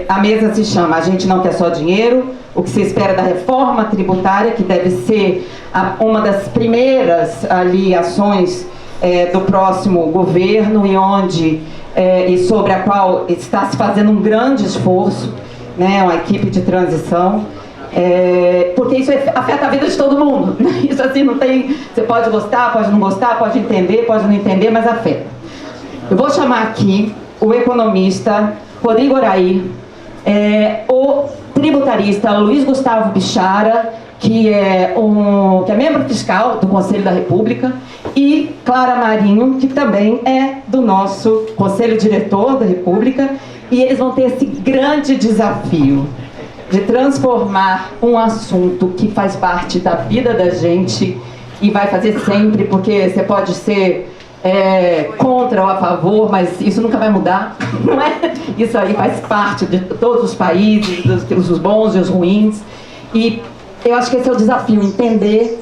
A mesa se chama A Gente Não Quer Só Dinheiro, o que se espera da reforma tributária, que deve ser uma das primeiras ali ações do próximo governo e sobre a qual está se fazendo um grande esforço, né, uma equipe de transição, porque isso afeta a vida de todo mundo. Isso assim não tem, você pode gostar, pode não gostar, pode entender, pode não entender, mas afeta. Eu vou chamar aqui o economista Rodrigo Oraí, o tributarista Luiz Gustavo Bichara, que é membro fiscal do Conselho da República, e Clara Marinho, que também é do nosso Conselho Diretor da República, e eles vão ter esse grande desafio de transformar um assunto que faz parte da vida da gente e vai fazer sempre, porque você pode ser contra ou a favor, mas isso nunca vai mudar, não é? Isso aí faz parte de todos os países, os bons e os ruins, e eu acho que esse é o desafio, entender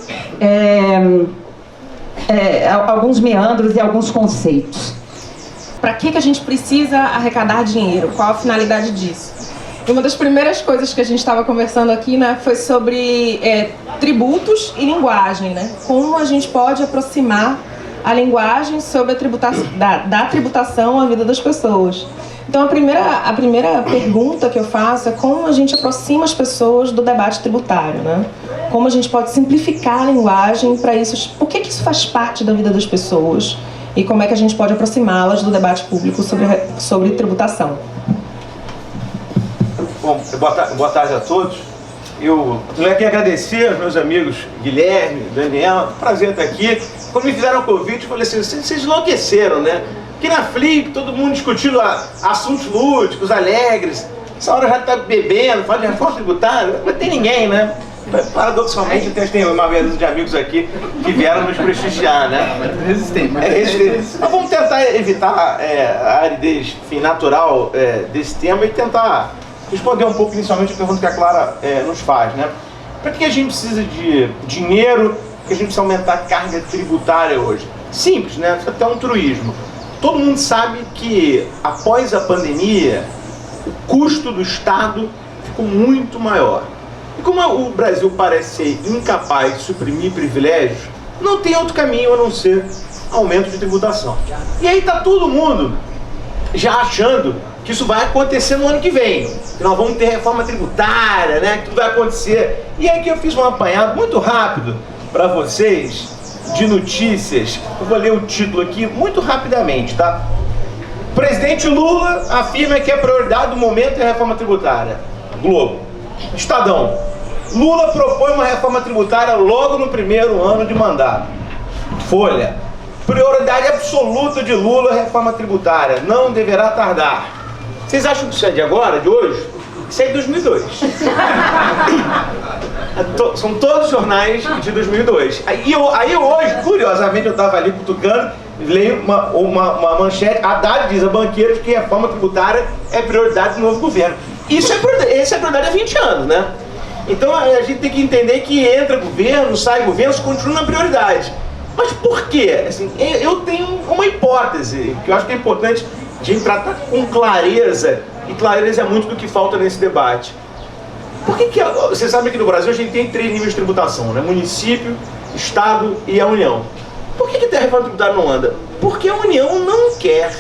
alguns meandros e alguns conceitos. Para que a gente precisa arrecadar dinheiro? Qual a finalidade disso? E uma das primeiras coisas que a gente estava conversando aqui, né, foi sobre tributos e linguagem, né? Como a gente pode aproximar a linguagem sobre da tributação à vida das pessoas. Então, a primeira pergunta que eu faço é como a gente aproxima as pessoas do debate tributário, né? Como a gente pode simplificar a linguagem para isso, por que isso faz parte da vida das pessoas e como é que a gente pode aproximá-las do debate público sobre tributação. Bom, boa tarde a todos. Eu tenho que agradecer aos meus amigos Guilherme, Daniel, prazer estar aqui. Quando me fizeram o convite, eu falei assim, vocês enlouqueceram, né? Porque na Flip, todo mundo discutindo assuntos lúdicos, alegres. Essa hora já está bebendo, fala de reforma tributária, não tem ninguém, né? Paradoxalmente, tem uma meia de amigos aqui que vieram nos prestigiar, né? Resistente. Mas vamos tentar evitar a aridez natural desse tema e tentar responder um pouco inicialmente a pergunta que a Clara nos faz, né? Para que a gente precisa de dinheiro, que a gente precisa aumentar a carga tributária hoje? Simples, né? Até um truísmo. Todo mundo sabe que após a pandemia, o custo do Estado ficou muito maior. E como o Brasil parece ser incapaz de suprimir privilégios, não tem outro caminho a não ser aumento de tributação. E aí está todo mundo já achando que isso vai acontecer no ano que vem, que nós vamos ter reforma tributária, né? Que tudo vai acontecer. E aí que eu fiz um apanhado muito rápido para vocês de notícias. Eu vou ler o título aqui muito rapidamente, tá? Presidente Lula afirma que a prioridade do momento é a reforma tributária. Globo. Estadão. Lula propõe uma reforma tributária logo no primeiro ano de mandato. Folha. Prioridade absoluta de Lula é a reforma tributária. Não deverá tardar. Vocês acham que isso é de agora, de hoje? Isso é de 2002. São todos jornais de 2002. Aí hoje, curiosamente, eu estava ali cutucando, leio uma manchete, Haddad diz a banqueiros que a reforma tributária é prioridade do novo governo. Essa é prioridade há 20 anos, né? Então a gente tem que entender que entra governo, sai governo, isso continua na prioridade. Mas por quê? Assim, eu tenho uma hipótese que eu acho que é importante a gente tratar com clareza, e clareza é muito do que falta nesse debate. Por que você sabe que no Brasil a gente tem 3 níveis de tributação, né? Município, Estado e a União. Por que a reforma tributária não anda? Porque a União não quer.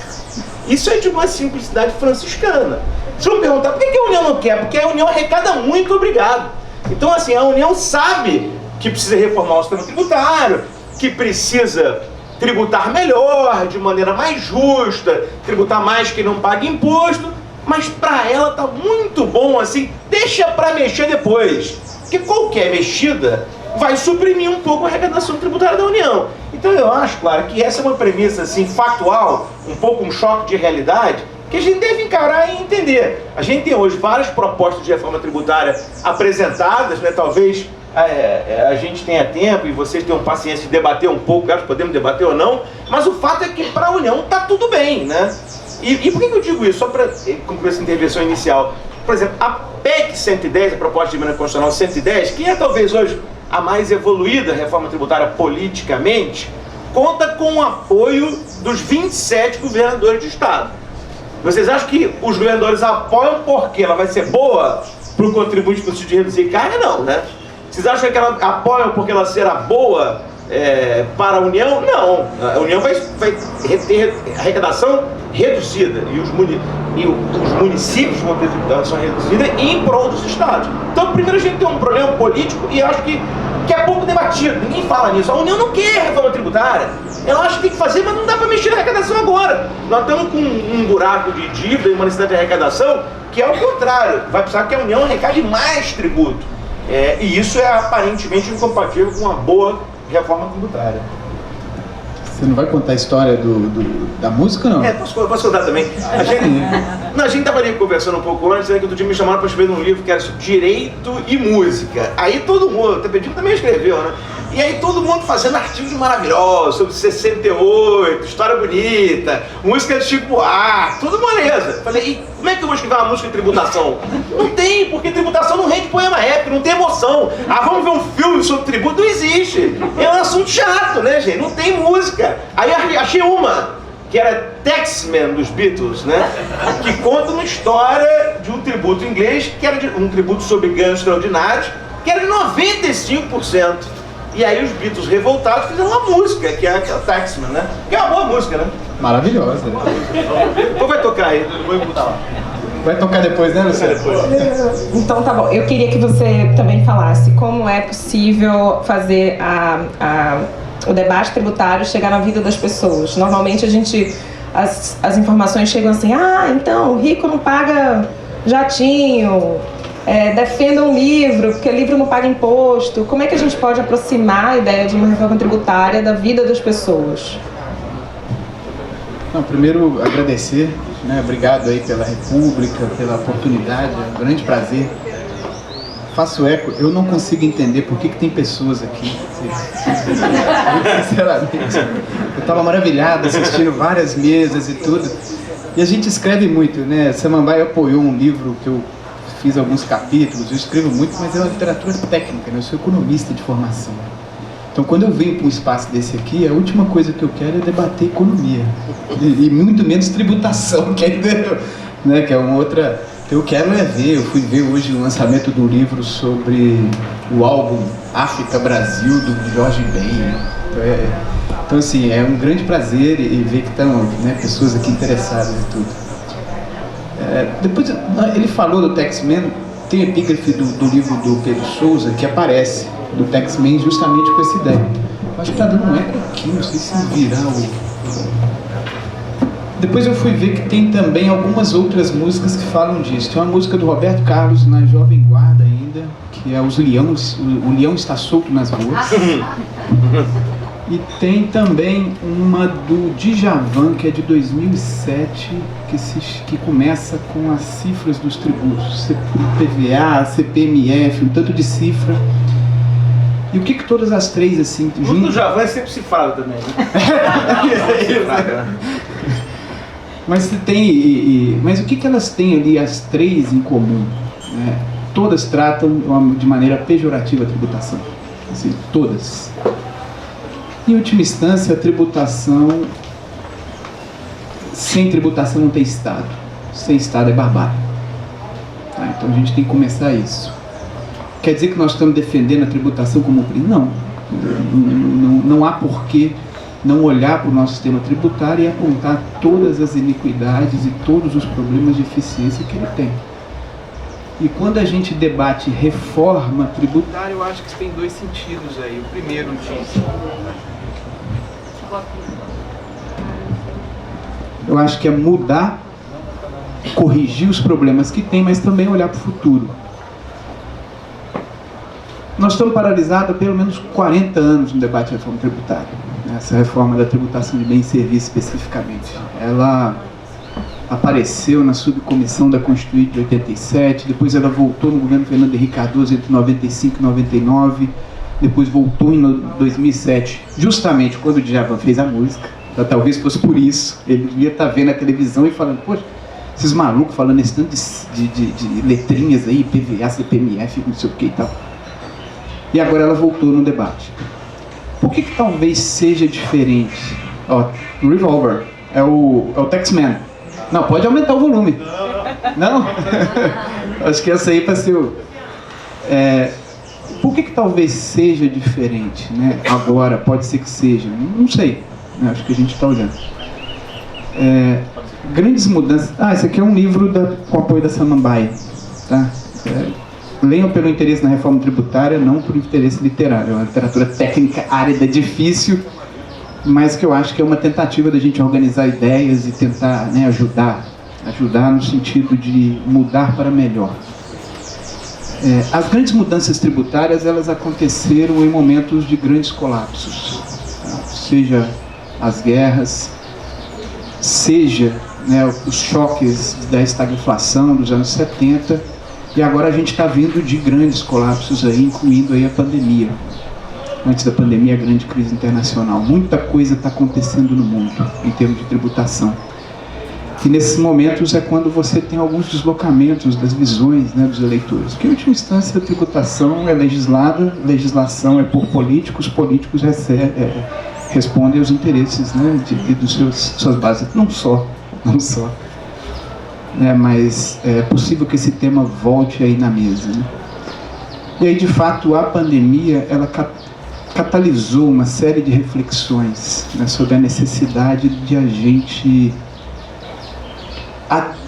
Isso é de uma simplicidade franciscana. Se eu perguntar por que a União não quer? Porque a União arrecada muito, obrigado. Então, assim, a União sabe que precisa reformar o sistema tributário, que precisa tributar melhor, de maneira mais justa, tributar mais que não paga imposto, mas para ela tá muito bom assim, deixa para mexer depois, porque qualquer mexida vai suprimir um pouco a arrecadação tributária da União. Então eu acho, claro, que essa é uma premissa assim, factual, um pouco um choque de realidade, que a gente deve encarar e entender. A gente tem hoje várias propostas de reforma tributária apresentadas, né? Talvez a gente tenha tempo e vocês tenham paciência de debater um pouco, acho que podemos debater ou não, mas o fato é que para a União está tudo bem, né? E por que eu digo isso? Só para concluir essa intervenção inicial. Por exemplo, a PEC 110, a proposta de emenda constitucional 110, que é talvez hoje a mais evoluída reforma tributária politicamente, conta com o apoio dos 27 governadores de Estado. Vocês acham que os governadores apoiam porque ela vai ser boa para o contribuinte no sentido de reduzir carga? Não, né? Vocês acham que ela apoiam porque ela será boa para a União? Não. A União vai ter arrecadação reduzida e os municípios vão ter arrecadação reduzida em prol dos estados. Então, primeiro a gente tem um problema político e eu acho que é pouco debatido. Ninguém fala nisso. A União não quer reforma tributária. Ela acha que tem que fazer, mas não dá para mexer na arrecadação agora. Nós estamos com um buraco de dívida e uma necessidade de arrecadação que é o contrário. Vai precisar que a União arrecade mais tributo. E isso é aparentemente incompatível com uma boa reforma tributária. Você não vai contar a história da música, não? Posso contar também. A gente estava ali conversando um pouco antes, que outro dia me chamaram para escrever um livro que era sobre direito e música. Aí todo mundo, até pediu também escreveu, né? E aí todo mundo fazendo artigos maravilhosos sobre 68, história bonita, música de Chico Buarque, tudo beleza. Falei, e como é que eu vou escrever uma música de tributação? Não tem, porque tributação não rende poema épico, não tem emoção. Vamos ver um filme sobre tributo? Não existe. É um assunto chato, né, gente? Não tem música. Aí achei uma, que era Taxman dos Beatles, né? Que conta uma história de um tributo inglês, que era um tributo sobre ganhos extraordinários, que era de 95%. E aí os Beatles revoltados fizeram uma música, que é a Taxman, né? Que é uma boa música, né? Maravilhosa. Ou vai tocar aí? Vou botar lá. Vai tocar depois, né, Luciano? Então tá bom. Eu queria que você também falasse como é possível fazer o debate tributário chegar na vida das pessoas. Normalmente as informações chegam assim, então o rico não paga jatinho, defenda um livro, porque livro não paga imposto. Como é que a gente pode aproximar a ideia de uma reforma tributária da vida das pessoas? Não, primeiro agradecer, né? Obrigado aí pela República, pela oportunidade, é um grande prazer. Faço eco, eu não consigo entender por que tem pessoas aqui. Sinceramente, eu estava maravilhado assistindo várias mesas e tudo. E a gente escreve muito, né? Samambaia apoiou um livro que eu fiz alguns capítulos, eu escrevo muito, mas é uma literatura técnica, né? Eu sou economista de formação. Então, quando eu venho para um espaço desse aqui, a última coisa que eu quero é debater economia. E muito menos tributação, que é uma outra... Eu quero ver, eu fui ver hoje o lançamento do livro sobre o álbum África Brasil, do Jorge Ben. Então, assim, é um grande prazer e ver que estão, né, pessoas aqui interessadas em tudo. Depois, ele falou do Taxman, tem epígrafe do livro do Pedro Souza que aparece do Taxman justamente com essa ideia. Eu acho que está dando um eco aqui, não sei se virar o... Depois eu fui ver que tem também algumas outras músicas que falam disso. Tem uma música do Roberto Carlos, na Jovem Guarda ainda, que é Os Leões, o Leão Está Solto nas Ruas. E tem também uma do Djavan, que é de 2007, que começa com as cifras dos tributos, PVA, CPMF, um tanto de cifra. E o que todas as três, assim... O do Djavan é sempre cifrado também, né? Mas mas o que elas têm ali, as três, em comum? Né? Todas tratam de maneira pejorativa a tributação. Assim, todas. Em última instância, a tributação... Sem tributação não tem Estado. Sem Estado é barbárie. Tá? Então a gente tem que começar isso. Quer dizer que nós estamos defendendo a tributação como... Não há porquê não olhar para o nosso sistema tributário e apontar todas as iniquidades e todos os problemas de eficiência que ele tem. E quando a gente debate reforma tributária, eu acho que tem dois sentidos aí. O primeiro diz... Eu acho que é mudar, corrigir os problemas que tem, mas também olhar para o futuro. Nós estamos paralisados há pelo menos 40 anos no debate de reforma tributária. Essa reforma da tributação de bens e serviços especificamente. Ela apareceu na subcomissão da Constituinte de 87, depois ela voltou no governo Fernando Henrique Cardoso entre 95 e 99, depois voltou em 2007, justamente quando o Djavan fez a música. Então, talvez fosse por isso. Ele devia estar vendo a televisão e falando, poxa, esses malucos falando esse tanto de letrinhas aí, PVA, CPMF, não sei o que e tal. E agora ela voltou no debate. Por que talvez seja diferente? O Revolver é o Taxman. Não, pode aumentar o volume. Não? Acho que essa aí para ser o... Por que talvez seja diferente, né? Agora, pode ser que seja, não sei, né? Acho que a gente está olhando. Grandes mudanças... esse aqui é um livro com apoio da Samambaia, tá? Leiam pelo interesse na reforma tributária, não por interesse literário. É uma literatura técnica, árida, difícil, mas que eu acho que é uma tentativa da gente organizar ideias e tentar, né, ajudar no sentido de mudar para melhor. As grandes mudanças tributárias, elas aconteceram em momentos de grandes colapsos, tá? Seja as guerras, seja, né, os choques da estagflação dos anos 70, e agora a gente está vindo de grandes colapsos aí, incluindo aí a pandemia. Antes da pandemia, a grande crise internacional. Muita coisa está acontecendo no mundo em termos de tributação. E nesses momentos é quando você tem alguns deslocamentos das visões, né, dos eleitores. Porque, em última instância, a tributação é legislada, legislação é por políticos, políticos respondem aos interesses, né, dos suas bases. Não só. Mas é possível que esse tema volte aí na mesa, né? E aí, de fato, a pandemia, ela catalisou uma série de reflexões, né, sobre a necessidade de a gente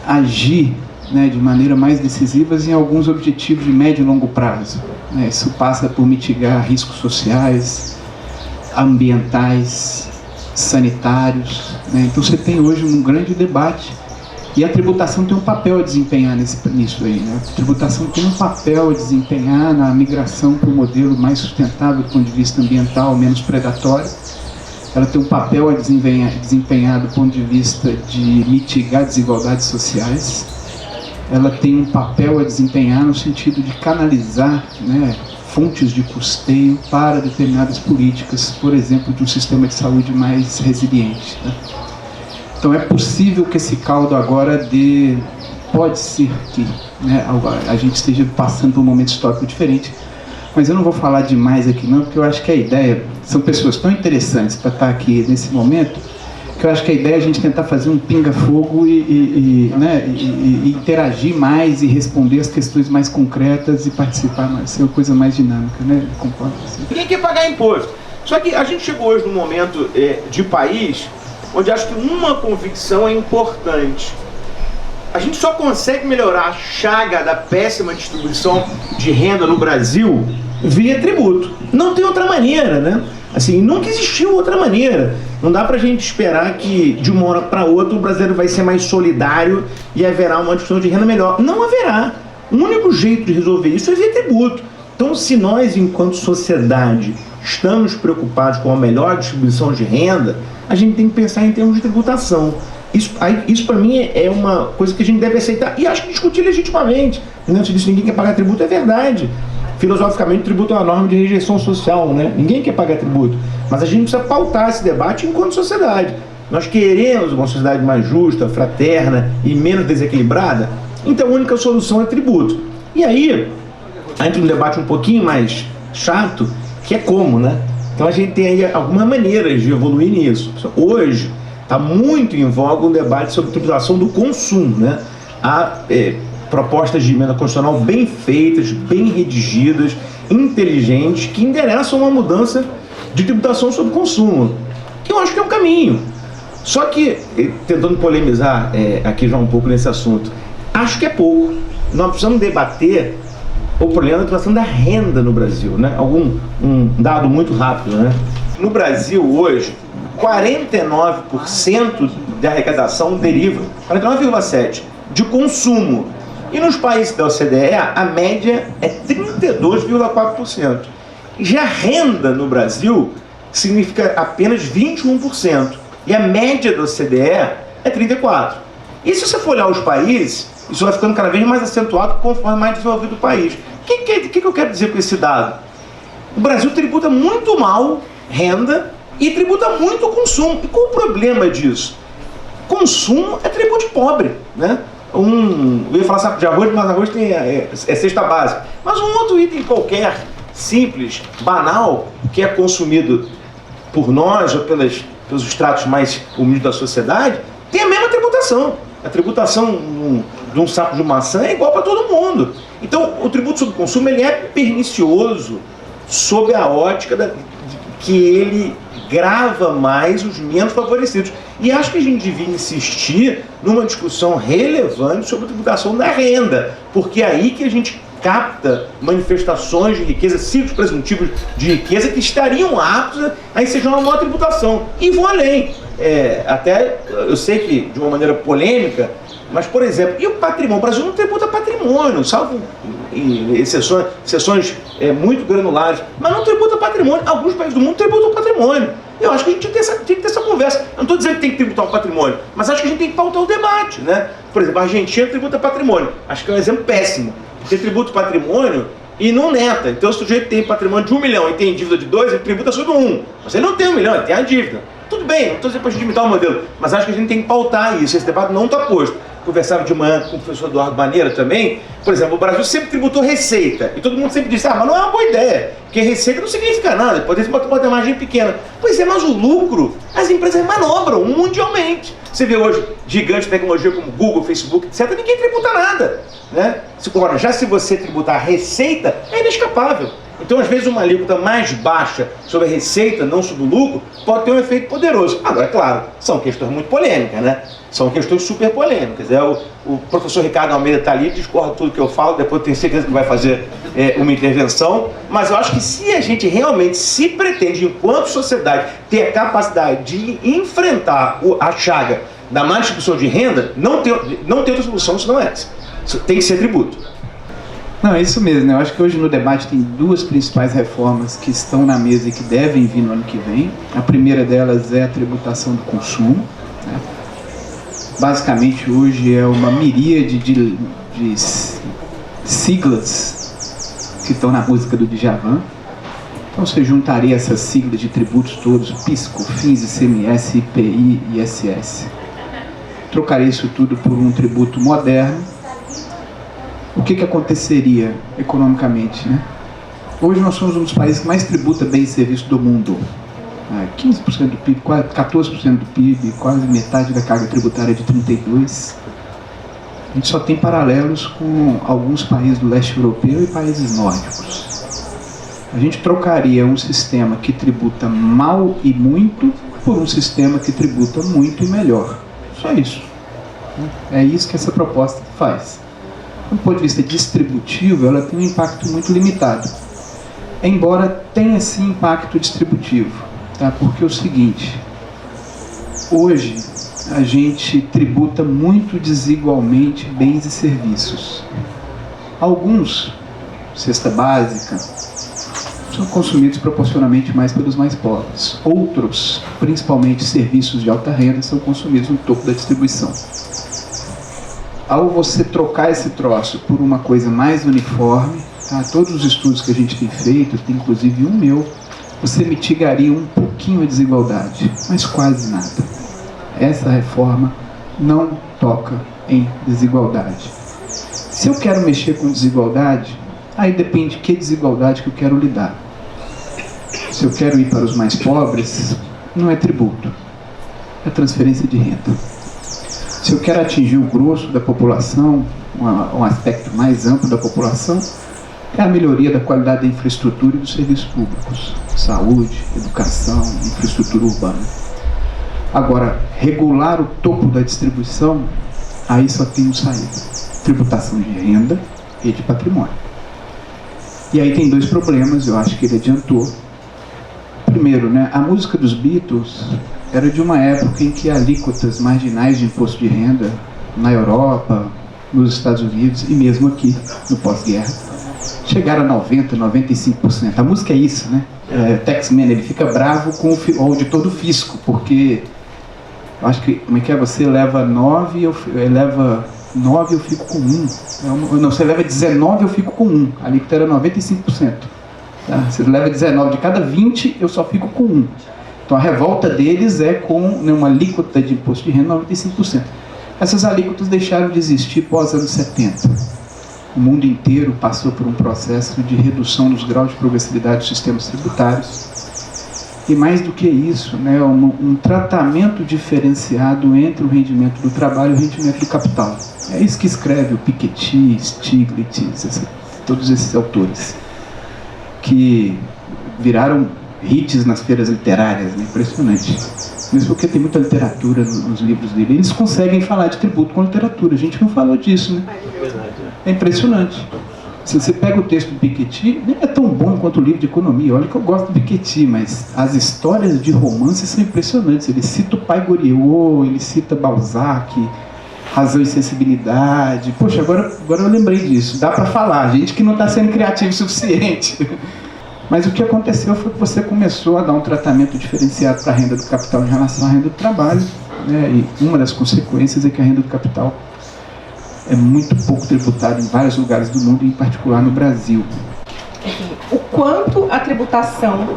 agir, né, de maneira mais decisiva em alguns objetivos de médio e longo prazo, né? Isso passa por mitigar riscos sociais, ambientais, sanitários, né? Então você tem hoje um grande debate e a tributação tem um papel a desempenhar nisso aí, né? A tributação tem um papel a desempenhar na migração para um modelo mais sustentável do ponto de vista ambiental, menos predatório. Ela tem um papel a desempenhar do ponto de vista de mitigar desigualdades sociais. Ela tem um papel a desempenhar no sentido de canalizar, né, fontes de custeio para determinadas políticas, por exemplo, de um sistema de saúde mais resiliente, né? Então é possível que esse caldo agora pode ser que, né, a gente esteja passando por um momento histórico diferente, mas eu não vou falar demais aqui não, porque eu acho que a ideia, são pessoas tão interessantes para estar aqui nesse momento, que eu acho que a ideia é a gente tentar fazer um pinga-fogo e interagir mais e responder as questões mais concretas e participar mais, ser uma coisa mais dinâmica, né? Concordo? Ninguém quer pagar imposto. Só que a gente chegou hoje num momento de país onde acho que uma convicção é importante. A gente só consegue melhorar a chaga da péssima distribuição de renda no Brasil via tributo. Não tem outra maneira, né? Assim, nunca existiu outra maneira. Não dá pra gente esperar que de uma hora para outra o brasileiro vai ser mais solidário e haverá uma distribuição de renda melhor. Não haverá. O único jeito de resolver isso é via tributo. Então, se nós, enquanto sociedade, estamos preocupados com a melhor distribuição de renda, a gente tem que pensar em termos de tributação. Isso para mim é uma coisa que a gente deve aceitar e acho que discutir legitimamente. Não se diz que ninguém quer pagar tributo, é verdade. Filosoficamente, tributo é uma norma de rejeição social, né? Ninguém quer pagar tributo. Mas a gente precisa pautar esse debate enquanto sociedade. Nós queremos uma sociedade mais justa, fraterna e menos desequilibrada, então a única solução é tributo. E aí, entra um debate um pouquinho mais chato, que é como, né? Então a gente tem aí algumas maneiras de evoluir nisso. Hoje está muito em voga um debate sobre tributação do consumo, né? Há propostas de emenda constitucional bem feitas, bem redigidas, inteligentes, que endereçam uma mudança de tributação sobre consumo, que eu acho que é um caminho. Só que, tentando polemizar aqui já um pouco nesse assunto, acho que é pouco. Nós precisamos debater o problema da tributação da renda no Brasil, né? Um dado muito rápido, né? No Brasil, hoje, 49% da arrecadação deriva, 49,7%, de consumo. E nos países da OCDE, a média é 32,4%. Já a renda no Brasil significa apenas 21%. E a média da OCDE é 34%. E se você for olhar os países, isso vai ficando cada vez mais acentuado conforme mais desenvolvido o país. O que eu quero dizer com esse dado? O Brasil tributa muito mal renda e tributa muito consumo. E qual o problema disso? Consumo é tributo de pobre, né? Eu ia falar saco de arroz, mas arroz é cesta básica. Mas um outro item qualquer, simples, banal, que é consumido por nós ou pelos estratos mais humildes da sociedade, tem a mesma tributação. A tributação de um saco de maçã é igual para todo mundo. Então, o tributo sobre o consumo ele é pernicioso sob a ótica que ele grava mais os menos favorecidos. E acho que a gente devia insistir numa discussão relevante sobre a tributação da renda, porque é aí que a gente capta manifestações de riqueza, ciclos presuntivos de riqueza que estariam aptos a ensejar uma maior tributação. E vou além. Até, eu sei que de uma maneira polêmica, mas, por exemplo, e o patrimônio? O Brasil não tributa patrimônio, salvo exceções muito granulares, mas não tributa patrimônio. Alguns países do mundo tributam patrimônio. Eu acho que a gente tem que ter essa conversa. Eu não estou dizendo que tem que tributar o patrimônio, mas acho que a gente tem que pautar o debate, né? Por exemplo, a Argentina tributa patrimônio. Acho que é um exemplo péssimo. Você tributa patrimônio e não neta. Então, o sujeito tem patrimônio de 1 milhão e tem dívida de 2, ele tributa só do 1. Mas ele não tem 1 milhão, ele tem a dívida. Tudo bem, não estou dizendo para a gente imitar o modelo, mas acho que a gente tem que pautar isso. Esse debate não está posto. Conversava de manhã com o professor Eduardo Maneira também. Por exemplo, o Brasil sempre tributou receita. E todo mundo sempre disse, mas não é uma boa ideia. Porque receita não significa nada, pode ser uma margem pequena. Pois é, mas o lucro, as empresas manobram mundialmente. Você vê hoje gigantes de tecnologia como Google, Facebook, etc., ninguém tributa nada, né? Agora, já se você tributar a receita, é inescapável. Então, às vezes, uma alíquota mais baixa sobre a receita, não sobre o lucro, pode ter um efeito poderoso. Agora, é claro, são questões muito polêmicas, né? São questões super polêmicas. O professor Ricardo Almeida está ali, discorda tudo que eu falo, depois eu tenho certeza que vai fazer uma intervenção. Mas eu acho que se a gente realmente se pretende, enquanto sociedade, ter a capacidade de enfrentar a chaga da má distribuição de renda, não tem outra solução senão essa. Tem que ser tributo. Não, é isso mesmo, né? Eu acho que hoje no debate tem duas principais reformas que estão na mesa e que devem vir no ano que vem. A primeira delas é a tributação do consumo, né? Basicamente hoje é uma miríade de siglas que estão na música do Djavan. Então você juntaria essas siglas de tributos todos, PIS, COFINS, ICMS, IPI e ISS. Trocaria isso tudo por um tributo moderno. O que aconteceria economicamente, né? Hoje nós somos um dos países que mais tributa bens e serviços do mundo. 15% do PIB, quase 14% do PIB, quase metade da carga tributária de 32%. A gente só tem paralelos com alguns países do leste europeu e países nórdicos. A gente trocaria um sistema que tributa mal e muito por um sistema que tributa muito e melhor. Só isso. É isso que essa proposta faz. Do ponto de vista distributivo, ela tem um impacto muito limitado. Embora tenha esse impacto distributivo, tá? Porque é o seguinte, hoje a gente tributa muito desigualmente bens e serviços. Alguns, cesta básica, são consumidos proporcionalmente mais pelos mais pobres. Outros, principalmente serviços de alta renda, são consumidos no topo da distribuição. Ao você trocar esse troço por uma coisa mais uniforme, tá? Todos os estudos que a gente tem feito, tem inclusive um meu, você mitigaria um pouquinho a desigualdade, mas quase nada. Essa reforma não toca em desigualdade. Se eu quero mexer com desigualdade, aí depende de que desigualdade que eu quero lidar. Se eu quero ir para os mais pobres, não é tributo, é transferência de renda. Se eu quero atingir o grosso da população, um aspecto mais amplo da população, é a melhoria da qualidade da infraestrutura e dos serviços públicos, saúde, educação, infraestrutura urbana. Agora, regular o topo da distribuição, aí só tem um saída: tributação de renda e de patrimônio. E aí tem dois problemas, eu acho que ele adiantou. Primeiro, né, a música dos Beatles era de uma época em que alíquotas marginais de imposto de renda na Europa, nos Estados Unidos e mesmo aqui, no pós-guerra, chegaram a 90%, 95%. A música é isso, né? Taxman, ele fica bravo com o auditor do fisco, porque eu acho que, como é que é? Você leva 9, eu fico com 1. Não, você leva 19, eu fico com 1. A alíquota era 95%. Tá? Você leva 19, de cada 20, eu só fico com 1. Então a revolta deles é com uma alíquota de imposto de renda 95%. Essas alíquotas deixaram de existir pós anos 70. O mundo inteiro passou por um processo de redução dos graus de progressividade dos sistemas tributários. E mais do que isso, né, um tratamento diferenciado entre o rendimento do trabalho e o rendimento do capital. É isso que escreve o Piketty, Stiglitz, todos esses autores, que viraram hits nas feiras literárias, né? Impressionante. Mesmo porque tem muita literatura nos livros dele. Eles conseguem falar de tributo com literatura. A gente não falou disso, né? É impressionante. Se você pega o texto do Piketty, nem é tão bom quanto o livro de economia. Olha que eu gosto do Piketty, mas as histórias de romance são impressionantes. Ele cita o pai Goriot, ele cita Balzac, Razão e Sensibilidade. Poxa, agora eu lembrei disso. Dá para falar, gente que não está sendo criativo o suficiente. Mas o que aconteceu foi que você começou a dar um tratamento diferenciado para a renda do capital em relação à renda do trabalho, né? E uma das consequências é que a renda do capital é muito pouco tributada em vários lugares do mundo, em particular no Brasil. O quanto a tributação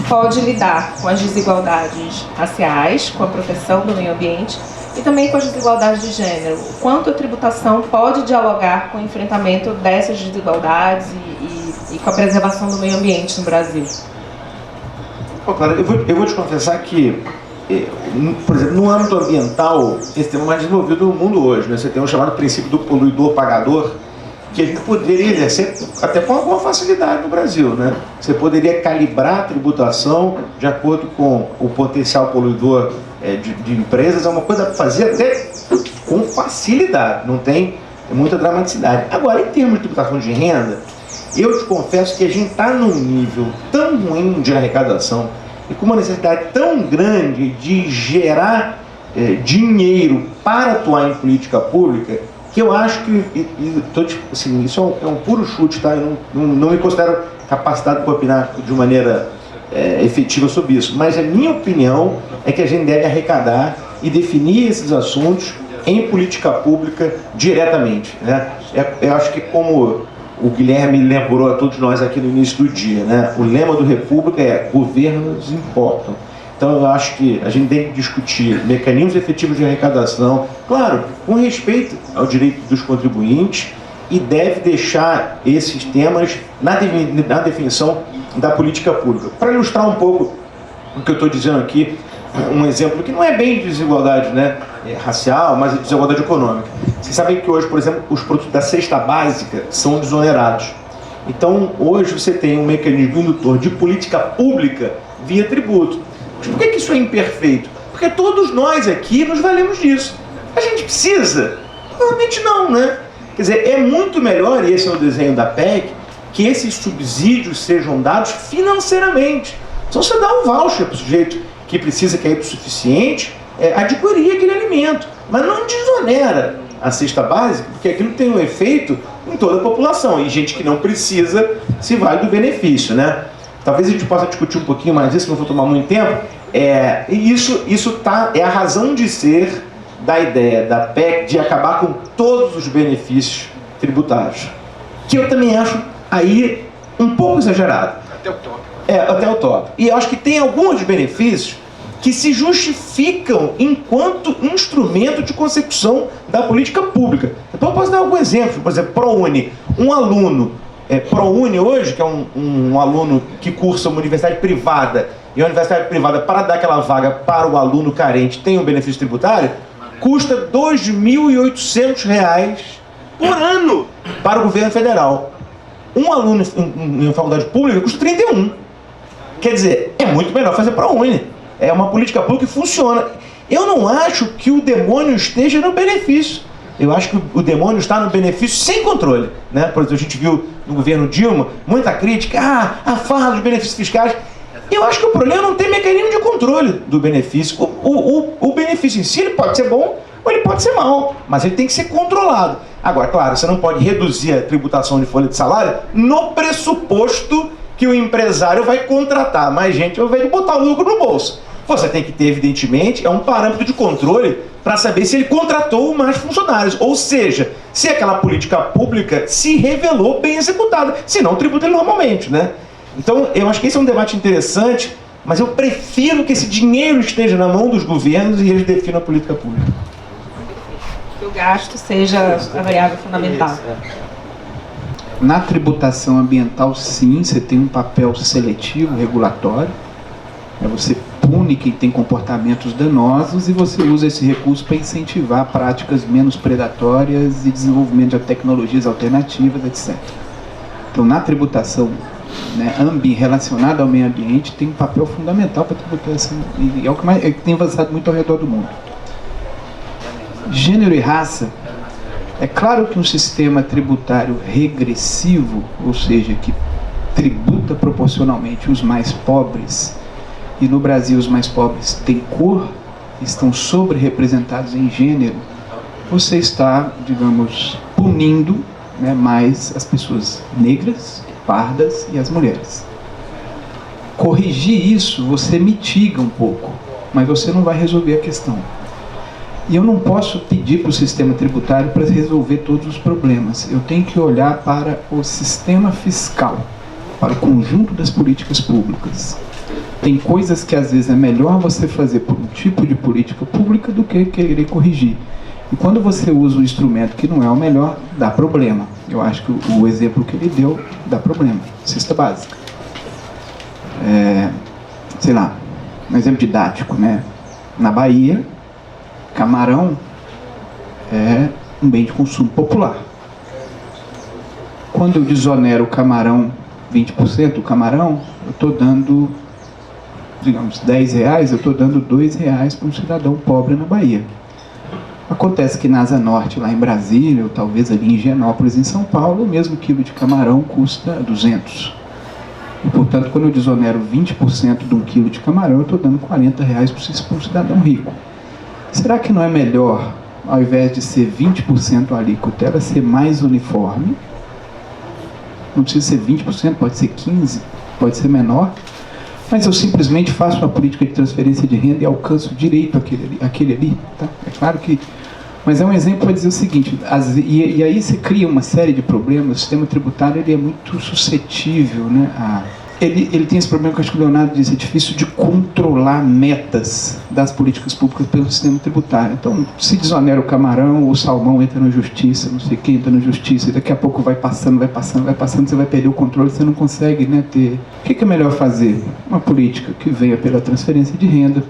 pode lidar com as desigualdades raciais, com a proteção do meio ambiente e também com as desigualdades de gênero. O quanto a tributação pode dialogar com o enfrentamento dessas desigualdades e com a preservação do meio ambiente no Brasil. Claro, eu vou te confessar que, por exemplo, no âmbito ambiental, esse tema é mais desenvolvido no mundo hoje, né? Você tem o chamado princípio do poluidor-pagador, que a gente poderia exercer até com alguma facilidade no Brasil, né? Você poderia calibrar a tributação de acordo com o potencial poluidor de empresas, é uma coisa para fazer até com facilidade, não tem muita dramaticidade. Agora, em termos de tributação de renda, eu te confesso que a gente está num nível tão ruim de arrecadação e com uma necessidade tão grande de gerar dinheiro para atuar em política pública, que eu acho que, assim, isso é um puro chute, tá? Eu não me considero capacitado para opinar de maneira efetiva sobre isso, mas a minha opinião é que a gente deve arrecadar e definir esses assuntos em política pública diretamente, né? Eu acho que, como o Guilherme lembrou a todos nós aqui no início do dia, né? O lema do República é: governos importam. Então eu acho que a gente tem que discutir mecanismos efetivos de arrecadação, claro, com respeito ao direito dos contribuintes, e deve deixar esses temas na definição da política pública. Para ilustrar um pouco o que eu estou dizendo aqui, um exemplo que não é bem de desigualdade, né, racial, mas de desigualdade econômica. Vocês sabem que hoje, por exemplo, os produtos da cesta básica são desonerados. Então, hoje você tem um mecanismo indutor de política pública via tributo. Mas por que isso é imperfeito? Porque todos nós aqui nos valemos disso. A gente precisa? Normalmente não, né? Quer dizer, é muito melhor, e esse é o desenho da PEC, que esses subsídios sejam dados financeiramente. Então você dá um voucher para o sujeito que precisa, que é suficiente, adquirir aquele alimento. Mas não desonera a cesta básica, porque aquilo tem um efeito em toda a população. E gente que não precisa se vale do benefício, né? Talvez a gente possa discutir um pouquinho mais disso, não vou tomar muito tempo. E isso é a razão de ser da ideia da PEC de acabar com todos os benefícios tributários. Que eu também acho aí um pouco exagerado. Até o top. Até o top. E eu acho que tem alguns benefícios que se justificam enquanto instrumento de consecução da política pública. Então eu posso dar algum exemplo. Por exemplo, ProUni. Um aluno, ProUni hoje, que é um aluno que cursa uma universidade privada, e a universidade privada, para dar aquela vaga para o aluno carente, tem um benefício tributário, custa R$ 2.800 por ano para o governo federal. Um aluno em uma faculdade pública custa 31. Quer dizer, é muito melhor fazer ProUni. É uma política pública que funciona. Eu não acho que o demônio esteja no benefício. Eu acho que o demônio está no benefício sem controle, né? Por exemplo, a gente viu no governo Dilma muita crítica, a farra dos benefícios fiscais. Eu acho que o problema não tem mecanismo de controle do benefício. O benefício em si, ele pode ser bom ou ele pode ser mau, mas ele tem que ser controlado. Agora, claro, você não pode reduzir a tributação de folha de salário no pressuposto que o empresário vai contratar mais gente ao invés de botar o lucro no bolso. Você tem que ter, evidentemente, um parâmetro de controle para saber se ele contratou mais funcionários, ou seja, se aquela política pública se revelou bem executada, se não tributa ele normalmente, né? Então, eu acho que esse é um debate interessante, mas eu prefiro que esse dinheiro esteja na mão dos governos e eles definam a política pública. Que o gasto seja a variável fundamental. Na tributação ambiental, sim, você tem um papel seletivo, regulatório, Você pune quem tem comportamentos danosos e você usa esse recurso para incentivar práticas menos predatórias e desenvolvimento de tecnologias alternativas, etc. Então, na tributação, né, relacionada ao meio ambiente, tem um papel fundamental para a tributação, e é o que tem avançado muito ao redor do mundo. Gênero e raça, é claro que um sistema tributário regressivo, ou seja, que tributa proporcionalmente os mais pobres, e no Brasil os mais pobres têm cor, estão sobre-representados em gênero, você está, digamos, punindo, né, mais as pessoas negras, pardas e as mulheres. Corrigir isso, você mitiga um pouco, mas você não vai resolver a questão. E eu não posso pedir para o sistema tributário para resolver todos os problemas. Eu tenho que olhar para o sistema fiscal, para o conjunto das políticas públicas. Tem coisas que às vezes é melhor você fazer por um tipo de política pública do que querer corrigir. E quando você usa um instrumento que não é o melhor, dá problema. Eu acho que o exemplo que ele deu dá problema. Cesta básica. Sei lá, um exemplo didático, né? Na Bahia, camarão é um bem de consumo popular. Quando eu desonero o camarão, 20% do camarão, eu estou dando, digamos, R$10, eu estou dando R$2 para um cidadão pobre na Bahia. Acontece que na Asa Norte, lá em Brasília, ou talvez ali em Higienópolis, em São Paulo, o mesmo quilo de camarão custa 200. E, portanto, quando eu desonero 20% de um quilo de camarão, eu estou dando R$40 para um cidadão rico. Será que não é melhor, ao invés de ser 20% a alíquota, ela ser mais uniforme? Não precisa ser 20%, pode ser 15%, pode ser menor. Mas eu simplesmente faço uma política de transferência de renda e alcanço direito àquele ali. Tá? É claro que... Mas é um exemplo para dizer o seguinte, e aí você cria uma série de problemas. O sistema tributário ele é muito suscetível, né, ele tem esse problema que eu acho que o Leonardo disse, é difícil de controlar metas das políticas públicas pelo sistema tributário. Então, se desonera o camarão, o salmão entra na justiça, não sei quem entra na justiça, e daqui a pouco vai passando, você vai perder o controle, você não consegue, né, ter... O que é melhor fazer? Uma política que venha pela transferência de renda,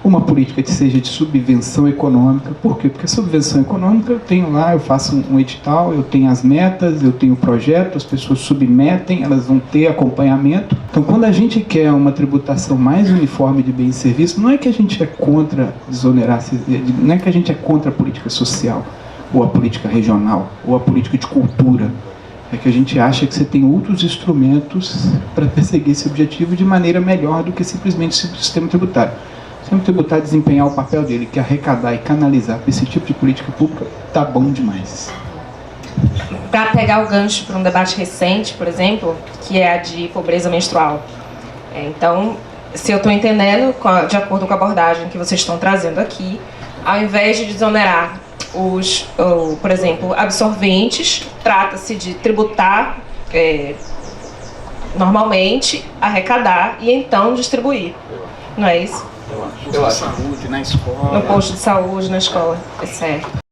uma política que seja de subvenção econômica. Por quê? Porque a subvenção econômica eu tenho lá, eu faço um edital, eu tenho as metas, eu tenho o projeto, as pessoas submetem, elas vão ter acompanhamento. Então, quando a gente quer uma tributação mais uniforme de bens e serviços, não é que a gente é contra desonerar, não é que a gente é contra a política social, ou a política regional, ou a política de cultura. É que a gente acha que você tem outros instrumentos para perseguir esse objetivo de maneira melhor do que simplesmente o sistema tributário. O sistema tributário desempenhar o papel dele, que é arrecadar e canalizar esse tipo de política pública, tá bom demais. Para pegar o gancho para um debate recente, por exemplo, que é a de pobreza menstrual. Então, se eu estou entendendo, de acordo com a abordagem que vocês estão trazendo aqui, ao invés de desonerar por exemplo, absorventes, trata-se de tributar normalmente, arrecadar e então distribuir. Não é isso? Eu acho. Saúde, na escola. No posto de saúde, na escola. É certo.